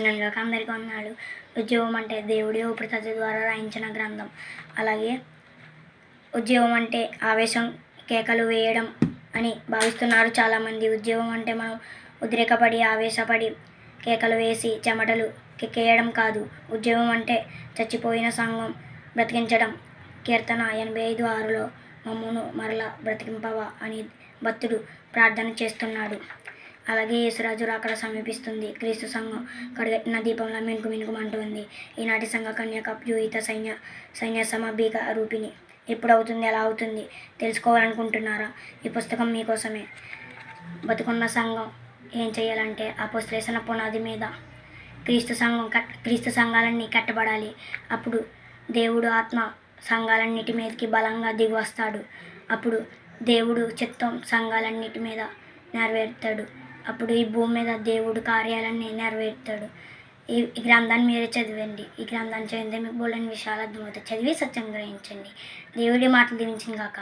కలుగును గాక. అందరికీ వందనాలు. ఉద్యోగం అంటే దేవుడి ఉపనిషత్తు ద్వారా రాయించిన గ్రంథం. అలాగే ఉద్యోగం అంటే ఆవేశం, కేకలు వేయడం అని భావిస్తున్నారు చాలామంది. ఉద్యోగం అంటే మనం ఉద్రేకపడి, ఆవేశపడి, కేకలు వేసి, చెమటలు కెక్కేయడం కాదు. ఉద్యోగం అంటే చచ్చిపోయిన సంఘం బ్రతికించడం. కీర్తన 85:6లో మమ్మును మరలా బ్రతికింపవా అని భక్తుడు ప్రార్థన చేస్తున్నాడు. అలాగే యేసురాజు రాకడ సమీపిస్తుంది. క్రీస్తు సంఘం కడుగట్టిన దీపంలా మినుకు మినుకుమంటుంది. ఈనాటి సంఘ కన్యక వ్యూహిత సైన్య సమభీక రూపిణి. ఎప్పుడు అవుతుంది, ఎలా అవుతుంది తెలుసుకోవాలనుకుంటున్నారా? ఈ పుస్తకం మీకోసమే. బతుకున్న సంఘం ఏం చేయాలంటే అపోస్తలుల పునాది మీద క్రీస్తు సంఘాలన్నీ కట్టబడాలి. అప్పుడు దేవుడు ఆత్మ సంఘాలన్నిటి మీదకి బలంగా దిగి వస్తాడు. అప్పుడు దేవుడు చిత్తం సంఘాలన్నిటి మీద నెరవేరుతాడు. అప్పుడు ఈ భూమి మీద దేవుడు కార్యాలన్నీ నెరవేరుతాడు. ఈ గ్రంథాన్ని మీరే చదివండి. ఈ గ్రంథాన్ని చదివితే మీకు బోలెడన్ని విషయాలు అర్థమవుతాయి. చదివి సత్యం గ్రహించండి. దేవుడి మాటలు దీవించును గాక.